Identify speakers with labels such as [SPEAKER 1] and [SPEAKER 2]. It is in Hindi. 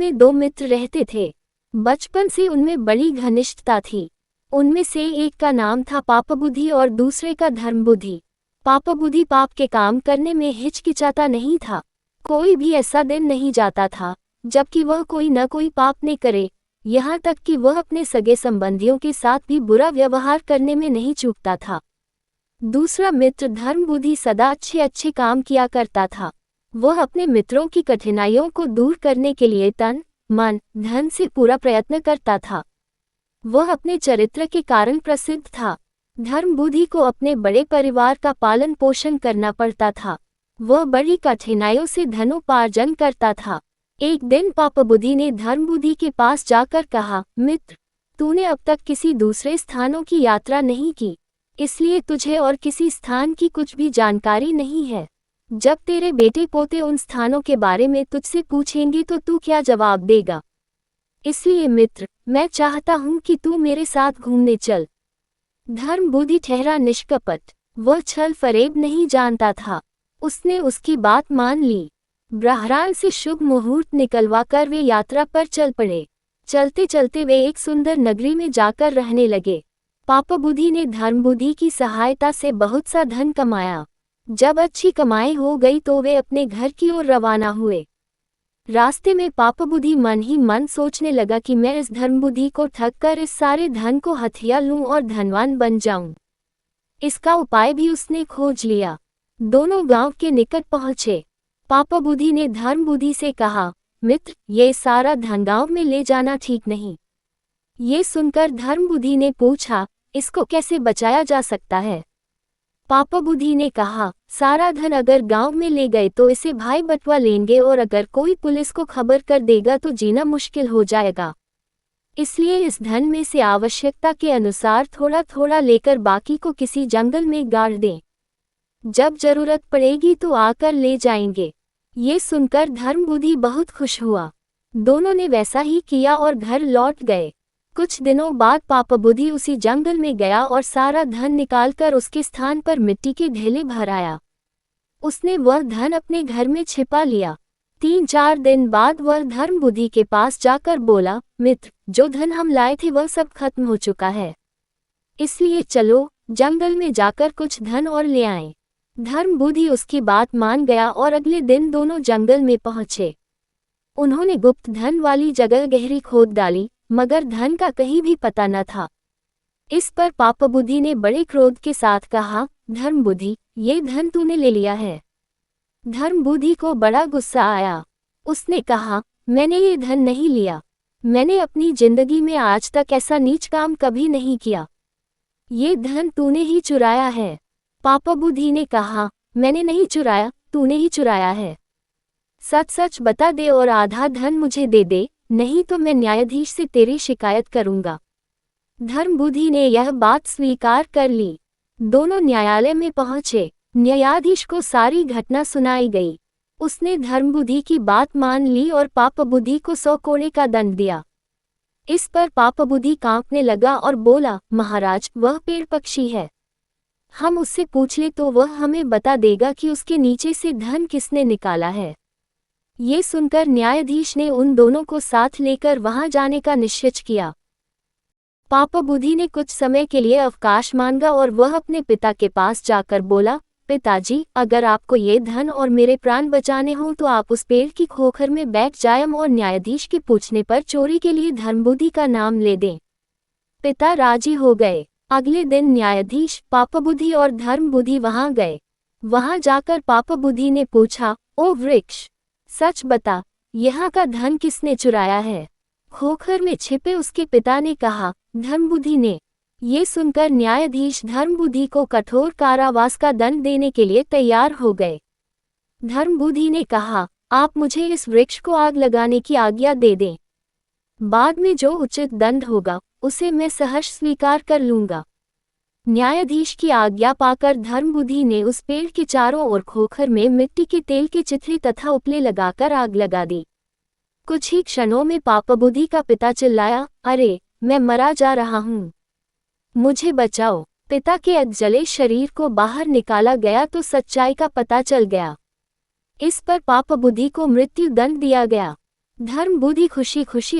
[SPEAKER 1] में दो मित्र रहते थे। बचपन से उनमें बड़ी घनिष्ठता थी। उनमें से एक का नाम था पापबुद्धि और दूसरे का धर्मबुद्धि। पापबुद्धि पाप के काम करने में हिचकिचाता नहीं था। कोई भी ऐसा दिन नहीं जाता था जबकि वह कोई न कोई पाप न करे, यहाँ तक कि वह अपने सगे संबंधियों के साथ भी बुरा व्यवहार करने में नहीं चूकता था। दूसरा मित्र धर्मबुद्धि सदा अच्छे अच्छे काम किया करता था। वह अपने मित्रों की कठिनाइयों को दूर करने के लिए तन, मन, धन से पूरा प्रयत्न करता था। वह अपने चरित्र के कारण प्रसिद्ध था। धर्मबुद्धि को अपने बड़े परिवार का पालन पोषण करना पड़ता था। वह बड़ी कठिनाइयों से धनोपार्जन करता था। एक दिन पापबुद्धि ने धर्मबुद्धि के पास जाकर कहा, मित्र, तूने अब तक किसी दूसरे स्थानों की यात्रा नहीं की, इसलिए तुझे और किसी स्थान की कुछ भी जानकारी नहीं है। जब तेरे बेटे पोते उन स्थानों के बारे में तुझसे पूछेंगे तो तू क्या जवाब देगा? इसलिए मित्र, मैं चाहता हूँ कि तू मेरे साथ घूमने चल। धर्मबुद्धि ठहरा निष्कपट। वह छल फरेब नहीं जानता था। उसने उसकी बात मान ली। बहरान से शुभ मुहूर्त निकलवाकर वे यात्रा पर चल पड़े। चलते चलते वे एक सुंदर नगरी में जाकर रहने लगे। पापबुद्धि ने धर्मबुद्धि की सहायता से बहुत सा धन कमाया। जब अच्छी कमाई हो गई तो वे अपने घर की ओर रवाना हुए। रास्ते में पापबुद्धि मन ही मन सोचने लगा कि मैं इस धर्मबुद्धि को ठग कर इस सारे धन को हथिया लूं और धनवान बन जाऊं। इसका उपाय भी उसने खोज लिया। दोनों गांव के निकट पहुंचे। पापबुद्धि ने धर्मबुद्धि से कहा, मित्र, ये सारा धन गांव में ले जाना ठीक नहीं। ये सुनकर धर्मबुद्धि ने पूछा, इसको कैसे बचाया जा सकता है? पापबुद्धि ने कहा, सारा धन अगर गांव में ले गए तो इसे भाई बंटवा लेंगे और अगर कोई पुलिस को खबर कर देगा तो जीना मुश्किल हो जाएगा। इसलिए इस धन में से आवश्यकता के अनुसार थोड़ा थोड़ा लेकर बाकी को किसी जंगल में गाड़ दें। जब जरूरत पड़ेगी तो आकर ले जाएंगे। ये सुनकर धर्मबुद्धि बहुत खुश हुआ। दोनों ने वैसा ही किया और घर लौट गए। कुछ दिनों बाद पापबुद्धि उसी जंगल में गया और सारा धन निकालकर उसके स्थान पर मिट्टी के ढेले भर आया। उसने वह धन अपने घर में छिपा लिया। 3-4 दिन बाद वह धर्मबुद्धि के पास जाकर बोला, मित्र, जो धन हम लाए थे वह सब खत्म हो चुका है। इसलिए चलो जंगल में जाकर कुछ धन और ले आएं। धर्मबुद्धि उसकी बात मान गया और अगले दिन दोनों जंगल में पहुंचे। उन्होंने गुप्त धन वाली जगह गहरी खोद डाली, मगर धन का कहीं भी पता न था। इस पर पापबुद्धि ने बड़े क्रोध के साथ कहा, धर्मबुद्धि, ये धन तूने ले लिया है। धर्मबुद्धि को बड़ा गुस्सा आया। उसने कहा, मैंने ये धन नहीं लिया। मैंने अपनी जिंदगी में आज तक ऐसा नीच काम कभी नहीं किया। ये धन तूने ही चुराया है। पापबुद्धि ने कहा, मैंने नहीं चुराया, तूने ही चुराया है। सच सच बता दे और आधा धन मुझे दे दे, नहीं तो मैं न्यायाधीश से तेरी शिकायत करूंगा। धर्मबुद्धि ने यह बात स्वीकार कर ली। दोनों न्यायालय में पहुंचे। न्यायाधीश को सारी घटना सुनाई गई। उसने धर्मबुद्धि की बात मान ली और पापबुद्धि को 100 कोड़े का दंड दिया। इस पर पापबुद्धि कांपने लगा और बोला, महाराज, वह पेड़ पक्षी है। हम उससे पूछ ले तो वह हमें बता देगा कि उसके नीचे से धन किसने निकाला है। ये सुनकर न्यायाधीश ने उन दोनों को साथ लेकर वहां जाने का निश्चय किया। पापबुद्धि ने कुछ समय के लिए अवकाश मांगा और वह अपने पिता के पास जाकर बोला, पिताजी, अगर आपको ये धन और मेरे प्राण बचाने हों तो आप उस पेड़ की खोखर में बैठ जाएं और न्यायाधीश के पूछने पर चोरी के लिए धर्मबुद्धि का नाम ले दें। पिता राजी हो गए। अगले दिन न्यायाधीश, पापबुद्धि और धर्मबुद्धि वहां गए। वहां जाकर पापबुद्धि ने पूछा, ओ वृक्ष, सच बता, यहाँ का धन किसने चुराया है? खोखर में छिपे उसके पिता ने कहा, धर्मबुद्धि ने। ये सुनकर न्यायाधीश धर्मबुद्धि को कठोर कारावास का दंड देने के लिए तैयार हो गए। धर्मबुद्धि ने कहा, आप मुझे इस वृक्ष को आग लगाने की आज्ञा दे दें। बाद में जो उचित दंड होगा उसे मैं सहर्ष स्वीकार कर लूंगा। न्यायाधीश की आज्ञा पाकर धर्मबुद्धि ने उस पेड़ के चारों ओर खोखर में मिट्टी के तेल के चिथड़े तथा उपले लगाकर आग लगा दी। कुछ ही क्षणों में पापबुद्धि का पिता चिल्लाया, अरे, मैं मरा जा रहा हूँ, मुझे बचाओ। पिता के जले शरीर को बाहर निकाला गया तो सच्चाई का पता चल गया। इस पर पापबुद्धि को मृत्यु दंड दिया गया। धर्म बुद्धि खुशी खुशी